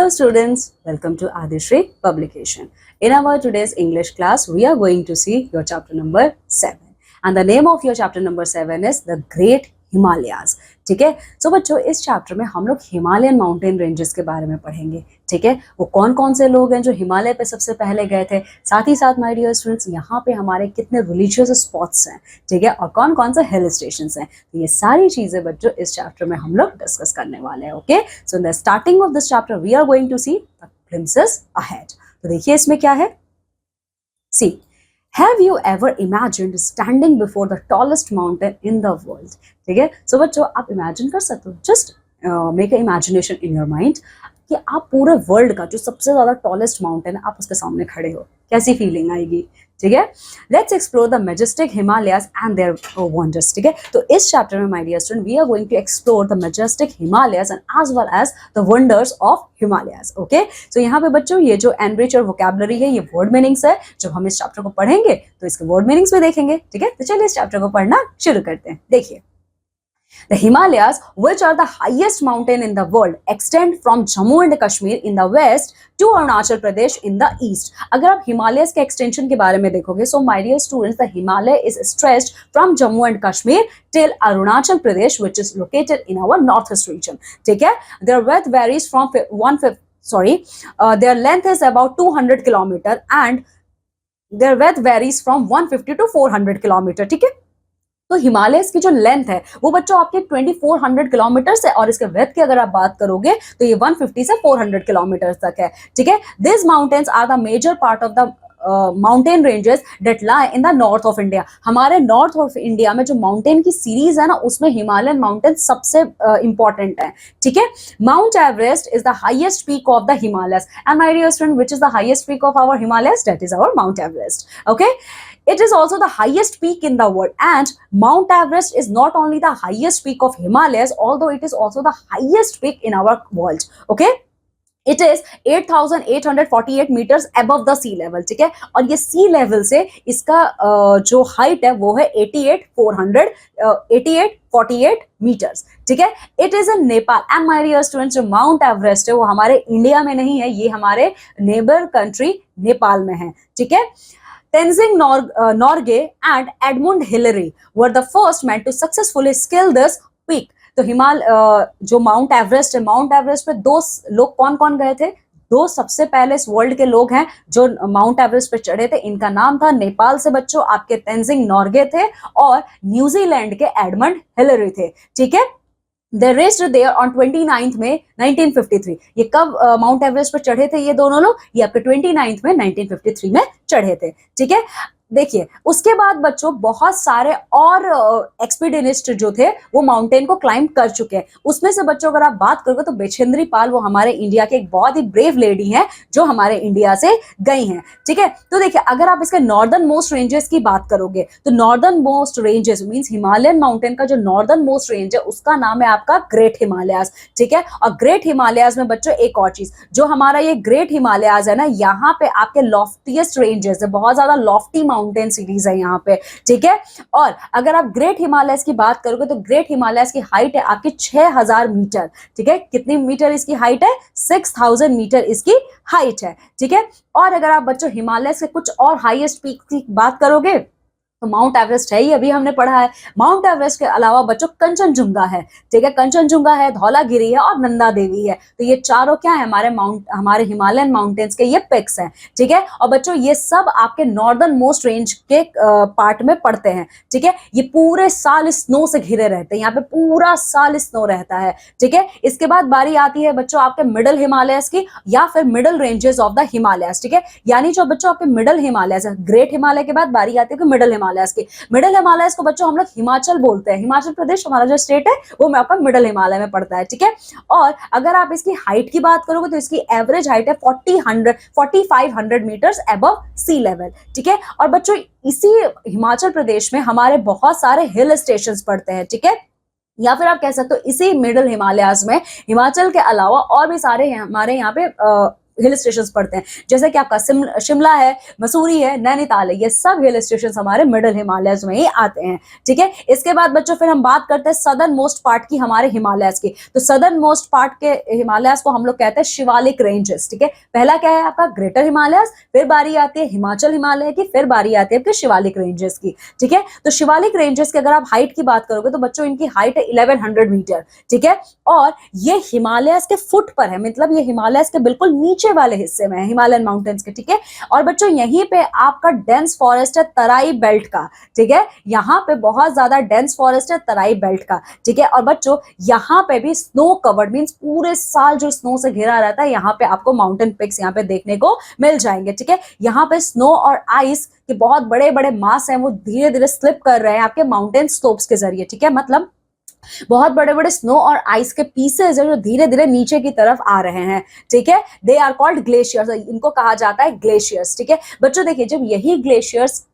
Hello students, welcome to Adishri Publication. In our today's English class, we are going to see your chapter number 7. And the name of your chapter number 7 is The Great Himalayas. ठीक है, सो बच्चों इस chapter में हम लोग Himalayan mountain ranges के बारे में पढ़ेंगे. ठीक है, वो कौन कौन से लोग हैं जो हिमालय पे सबसे पहले गए थे, साथ ही साथ माय डियर स्टूडेंट्स यहाँ पे हमारे कितने रिलीजियस स्पॉट्स हैं, ठीक है, और कौन कौन से हिल स्टेशंस हैं. तो ये सारी चीजें बच्चों इस चैप्टर में हम लोग डिस्कस करने वाले हैं. Okay, so in the starting of this chapter we are going to see the glimpses ahead. तो देखिए इसमें क्या है. सी, Have you ever imagined standing before the tallest mountain in the world? ठीक है, सो बच्चों आप इमेजिन कर सकते हो, just make a imagination in your mind कि आप पूरे वर्ल्ड का जो सबसे ज्यादा टॉलेस्ट माउंटेन है आप उसके सामने खड़े हो, कैसी फीलिंग आएगी. ठीक है, let's explore the majestic Himalayas and their wonders. ठीक है, तो इस चैप्टर में my dear student we are going to explore the majestic Himalayas and as well as the wonders of Himalayas. Okay, so यहाँ पे बच्चों ये जो एनरिच और वोकैबुलरी है ये वर्ड मीनिंग्स है. जब हम इस चैप्टर को पढ़ेंगे तो इसके वर्ड मीनिंग्स भी देखेंगे. ठीक है, तो चलिए इस चैप्टर को पढ़ना शुरू करते हैं. देखिए, The Himalayas, which are the highest mountain in the world, extend from Jammu and Kashmir in the west to Arunachal Pradesh in the east. अगर आप हिमालयस के एक्सटेंशन के बारे में देखोगे, so my dear students, the Himalaya is stretched from Jammu and Kashmir till Arunachal Pradesh, which is located in our northeast region. ठीक है, their width varies from their length is about 200 kilometer and their width varies from 150 to 400 kilometer. ठीक है, तो Himalayas की जो length है वो बच्चों आपके 2400 किलोमीटर है और इसके विड्थ की अगर आप बात करोगे तो ये 150 से 400 किलोमीटर तक है. ठीक है, this mountains are the major part of the mountain ranges that lie in the north of India. हमारे नॉर्थ ऑफ इंडिया में जो माउंटेन की सीरीज है ना उसमें हिमालयन माउंटेन सबसे इंपॉर्टेंट है. ठीक है, Mount Everest is the highest peak of the Himalayas and my dear student which is the highest peak of our Himalayas, that is our Mount Everest. Okay, it is also the highest peak in the world and Mount Everest is not only the highest peak of Himalayas although it is also the highest peak in our world. Okay, It is 8,848 meters above the sea level. ठीक है, और ये sea level से इसका जो height है वो है 8848 meters. ठीक है, it is in Nepal and my dear students जो माउंट एवरेस्ट है वो हमारे इंडिया में नहीं है, ये हमारे नेबर कंट्री नेपाल में है. ठीक है, Tenzing Norgay and Edmund Hillary were the first men to successfully scale this peak. तो जो माउंट एवरेस्ट है, माउंट एवरेस्ट पे दो लोग कौन कौन गए थे, दो सबसे पहले इस वर्ल्ड के लोग हैं जो माउंट एवरेस्ट पे चढ़े थे. इनका नाम था नेपाल से बच्चों आपके तेंजिंग नॉर्गे थे और न्यूजीलैंड के एडमंड हिलरी थे. ठीक है, They reached there on 29th May 1953. ये कब माउंट एवरेस्ट पर चढ़े थे ये दोनों लोग, ये आपके 29th में 1953 में चढ़े थे. ठीक है, देखिए उसके बाद बच्चों बहुत सारे और एक्सपीडिशनिस्ट जो थे वो माउंटेन को क्लाइंब कर चुके हैं. उसमें से बच्चों अगर आप बात करोगे तो बेचेंद्री पाल वो हमारे इंडिया के एक बहुत ही ब्रेव लेडी हैं जो हमारे इंडिया से गई हैं. ठीक है, तो देखिए अगर आप इसके नॉर्दर्न मोस्ट रेंजेस की बात करोगे तो northern most ranges means Himalayan mountain का जो नॉर्दर्न मोस्ट रेंज है उसका नाम है आपका ग्रेट हिमालयाज. ठीक है, और ग्रेट हिमालयाज में बच्चों एक और चीज, जो हमारा ये ग्रेट हिमालयाज है ना यहाँ पे आपके लॉफ्टीएस्ट रेंजेस है, बहुत ज्यादा लॉफ्टी माउंटेन सीरीज है यहाँ पे. ठीक है, और अगर आप ग्रेट हिमालयस की बात करोगे तो ग्रेट हिमालयस की हाइट है आपकी 6000 मीटर. ठीक है, कितनी मीटर इसकी हाइट है, 6000 मीटर इसकी हाइट है. ठीक है, और अगर आप बच्चों हिमालय से कुछ और हाईएस्ट पीक की बात करोगे तो माउंट एवरेस्ट है ही, अभी हमने पढ़ा है. माउंट एवरेस्ट के अलावा बच्चों कंचनजुंगा है. ठीक है, कंचनजुंगा है, धौलागिरी है और नंदा देवी है. तो ये चारों क्या है हमारे हिमालयन माउंटेन्स के ये पिक्स हैं. ठीक है, और बच्चों ये सब आपके नॉर्दर्न मोस्ट रेंज के पार्ट में पड़ते हैं. ठीक है, ये पूरे साल स्नो से घिरे रहते हैं, यहाँ पे पूरा साल स्नो रहता है. ठीक है, इसके बाद बारी आती है बच्चों आपके मिडल हिमालयस की या फिर middle ranges of the Himalayas. ठीक है, यानी जो बच्चों आपके मिडल हिमालयस है, ग्रेट हिमालय के बाद बारी आती है कि मिडल हिमालयस की. मिडल हिमालयस को बच्चों हम लोग हिमाचल बोलते हैं. हिमाचल प्रदेश हमारा जो स्टेट है वो आपका मिडल हिमालय में पड़ता है. ठीक है, और अगर आप इसकी हाइट की बात करोगे तो इसकी एवरेज हाइट है 4500 मीटर्स अबव सी लेवल. ठीक है, और बच्चों इसी हिमाचल प्रदेश में हमारे बहुत सारे हिल स्टेशंस पड़ते हैं. ठीक है, या फिर आप कह सकते हो इसी मिडल हिमालयाज में हिमाचल के अलावा और भी सारे हमारे यहाँ पे हिल स्टेशन पड़ते हैं, जैसे कि आपका शिमला है, मसूरी है, नैनीताल है, ये सब हिल स्टेशन हमारे मिडिल हिमालयस में ही आते हैं। ठीक है, इसके बाद बच्चों फिर हम बात करते हैं सदर्न मोस्ट पार्ट की हमारे हिमालयस की। तो सदर्न मोस्ट पार्ट के हिमालयस को हम लोग कहते हैं शिवालिक रेंजेस। ठीक है, पहला क्या है आपका ग्रेटर हिमालयस, फिर बारी आती है हिमाचल हिमालय की, फिर बारी आती है आपके शिवालिक रेंजेस की। ठीक है, तो शिवालिक रेंजेस की अगर आप हाइट की बात करोगे तो बच्चों इनकी हाइट है 1100 मीटर। ठीक है, और ये हिमालयस के फुट पर है, मतलब ये हिमालयस के बिल्कुल नीचे वाले हिस्से में है, हिमालयन माउंटेन्स के। ठीक है, और बच्चों यहीं पे आपका डेंस फॉरेस्ट है तराई बेल्ट का। ठीक है, यहाँ पे बहुत ज्यादा डेंस फॉरेस्ट है तराई बेल्ट का। ठीक है, और बच्चों यहाँ पे भी स्नो कवर्ड मींस पूरे साल जो स्नो से घिरा रहता है, यहाँ पे आपको माउंटेन पिक्स यहाँ पे देखने को मिल जाएंगे। ठीक है, यहाँ पे स्नो और आइस के बहुत बड़े बड़े मास हैं, वो धीरे धीरे स्लिप कर रहे हैं आपके माउंटेन स्लोप्स के जरिए। ठीक है, मतलब बहुत बड़े बड़े स्नो और आइस के पीसेज है जो धीरे धीरे नीचे की तरफ आ रहे हैं। ठीक है, दे आर कॉल्ड ग्लेशियर्स, इनको कहा जाता है ग्लेशियर्स। ठीक है बच्चों, देखिए जब यही ग्लेशियर्स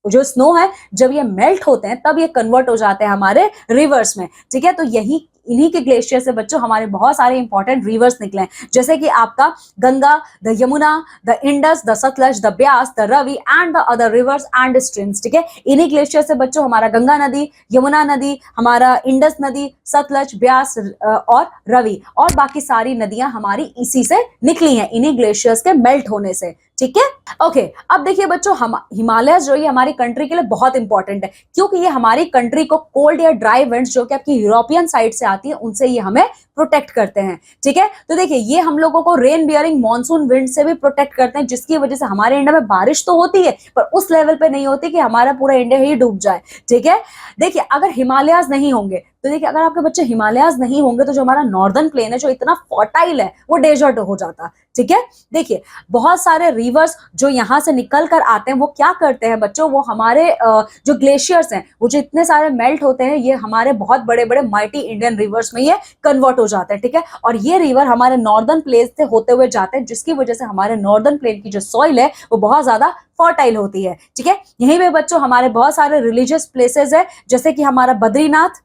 जो स्नो है जब ये मेल्ट होते हैं तब ये कन्वर्ट हो जाते हैं हमारे रिवर्स में। ठीक है, तो यही इन्हीं के ग्लेशियर से बच्चों हमारे बहुत सारे इंपॉर्टेंट रिवर्स निकले हैं, जैसे कि आपका Ganga, the Yamuna, the Indus, the Sutlej, the Beas, the Ravi and the other rivers and streams. ठीक है, इन्हीं ग्लेशियर से बच्चों हमारा गंगा नदी, यमुना नदी, हमारा इंडस नदी, सतलज, ब्यास और रवि और बाकी सारी नदियां हमारी इसी से निकली हैं, इन्हीं ग्लेशियर्स के मेल्ट होने से। ठीक है, ओके अब देखिए बच्चों, हम हिमालय जो ये हमारी कंट्री के लिए बहुत इंपॉर्टेंट है, क्योंकि ये हमारी कंट्री को कोल्ड या ड्राई विंड्स जो कि आपकी यूरोपियन साइड से आती है उनसे ये हमें प्रोटेक्ट करते हैं। ठीक है, तो देखिए ये हम लोगों को रेन बियरिंग मॉनसून विंड से भी प्रोटेक्ट करते हैं, जिसकी वजह से हमारे इंडिया में बारिश तो होती है पर उस लेवल पे नहीं होती कि हमारा पूरा इंडिया ही डूब जाए। ठीक है, देखिए अगर हिमालयाज नहीं होंगे तो देखिए अगर आपके बच्चे हिमालयाज नहीं होंगे तो जो हमारा नॉर्दर्न प्लेन है जो इतना फर्टाइल है वो डेजर्ट हो जाता। ठीक है, देखिए बहुत सारे रिवर्स जो यहाँ से निकल कर आते हैं वो क्या करते हैं बच्चों, वो हमारे जो ग्लेशियर्स हैं वो जो इतने सारे मेल्ट होते हैं ये हमारे बहुत बड़े बड़े माइटी इंडियन रिवर्स में ये कन्वर्ट हो जाते हैं। ठीक है, और ये रिवर हमारे नॉर्दर्न प्लेन से होते हुए जाते हैं, जिसकी वजह से हमारे नॉर्दर्न प्लेन की जो सॉइल है वो बहुत ज्यादा फर्टाइल होती है। ठीक है, यहीं पे बच्चों हमारे बहुत सारे रिलीजियस प्लेसेस है, जैसे कि हमारा बद्रीनाथ,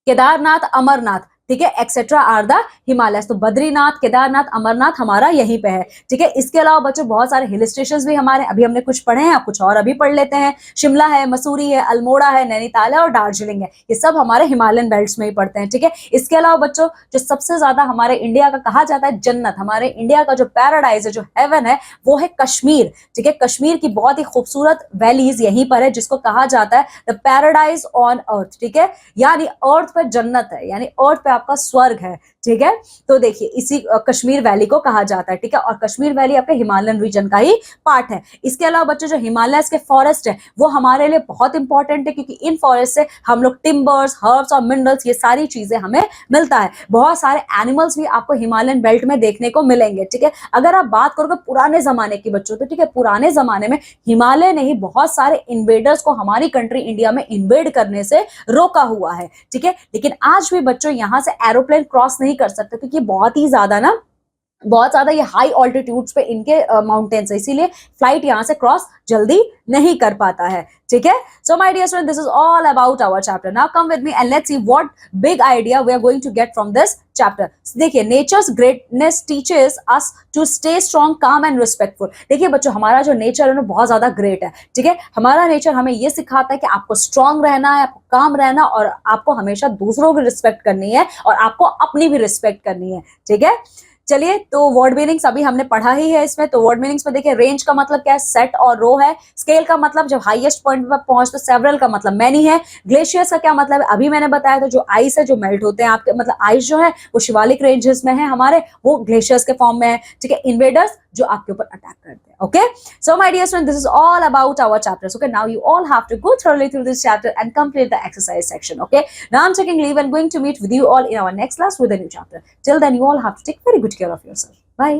केदारनाथ, अमरनाथ, ठीक है, एक्सेट्रा आर द हिमालय। तो बद्रीनाथ, केदारनाथ, अमरनाथ हमारा यहीं पे है। ठीक है, इसके अलावा बच्चों बहुत सारे हिल स्टेशंस भी हमारे अभी हमने कुछ पढ़े हैं, कुछ और अभी पढ़ लेते हैं। शिमला है, मसूरी है, अल्मोड़ा है, नैनीताल है और दार्जिलिंग है, ये सब हमारे हिमालयन बेल्ट्स में ही पड़ते हैं। ठीक है, इसके अलावा बच्चों जो सबसे ज्यादा हमारे इंडिया का कहा जाता है जन्नत, हमारे इंडिया का जो पैराडाइज है, जो हेवन है, वो है कश्मीर। ठीक है, कश्मीर की बहुत ही खूबसूरत वैलीज यहीं पर है, जिसको कहा जाता है द पैराडाइज ऑन अर्थ। ठीक है, यानी अर्थ पे जन्नत है, यानी अर्थ पे आपका स्वर्ग है। ठीक है, तो देखिए इसी कश्मीर वैली को कहा जाता है। ठीक है, और कश्मीर वैली आपके हिमालयन रीजन का ही पार्ट है। इसके अलावा बच्चों जो हिमालयस के फॉरेस्ट है वो हमारे लिए बहुत इंपॉर्टेंट है, क्योंकि इन फॉरेस्ट से हम लोग टिम्बर्स, हर्ब्स और मिनरल्स ये सारी चीजें हमें मिलता है। बहुत सारे एनिमल्स भी आपको हिमालयन बेल्ट में देखने को मिलेंगे। ठीक है, अगर आप बात करोगे पुराने जमाने की बच्चों, तो ठीक है पुराने जमाने में हिमालय ने ही बहुत सारे इन्वेडर्स को हमारी कंट्री इंडिया में इन्वेड करने से रोका हुआ है। ठीक है, लेकिन आज भी बच्चों यहाँ से एरोप्लेन क्रॉस नहीं कर सकते, क्योंकि बहुत ही ज्यादा ये हाई ऑल्टीट्यूड्स पे इनके माउंटेन्स है, इसीलिए फ्लाइट यहाँ से क्रॉस जल्दी नहीं कर पाता है। ठीक है, so my dear student, this is all about our chapter. Now come with me and let's see what big idea we are going to get from this chapter. देखिए, nature's greatness teaches us to stay strong, calm and respectful. देखिए बच्चों, हमारा जो nature है ना बहुत ज्यादा great है। ठीक है, हमारा नेचर हमें ये सिखाता है कि आपको स्ट्रॉन्ग रहना है, आपको काम रहना, और आपको हमेशा दूसरों की रिस्पेक्ट करनी है और आपको अपनी भी रिस्पेक्ट करनी है। ठीक है, चलिए, तो वर्ड मीनिंग्स अभी हमने पढ़ा ही है इसमें। तो वर्ड मीनिंग्स में देखिए, रेंज का मतलब क्या है, सेट और रो है। स्केल का मतलब जब हाईएस्ट पॉइंट पर पहुंच, तो सेवरल का मतलब मैनी है। ग्लेशियर्स का क्या मतलब है, अभी मैंने बताया था, जो आइस है जो मेल्ट होते हैं आपके, मतलब आइस जो है वो शिवालिक रेंजेस में है हमारे, वो ग्लेशियर्स के फॉर्म में है। ठीक है, इन्वेडर्स जो आपके ऊपर अटैक करते हैं। Okay, so my dear student, this is all about our chapters. Okay, now you all have to go thoroughly through this chapter and complete the exercise section. Okay, now I'm taking leave and going to meet with you all in our next class with a new chapter. Till then, you all have to take very good care of yourself. Bye.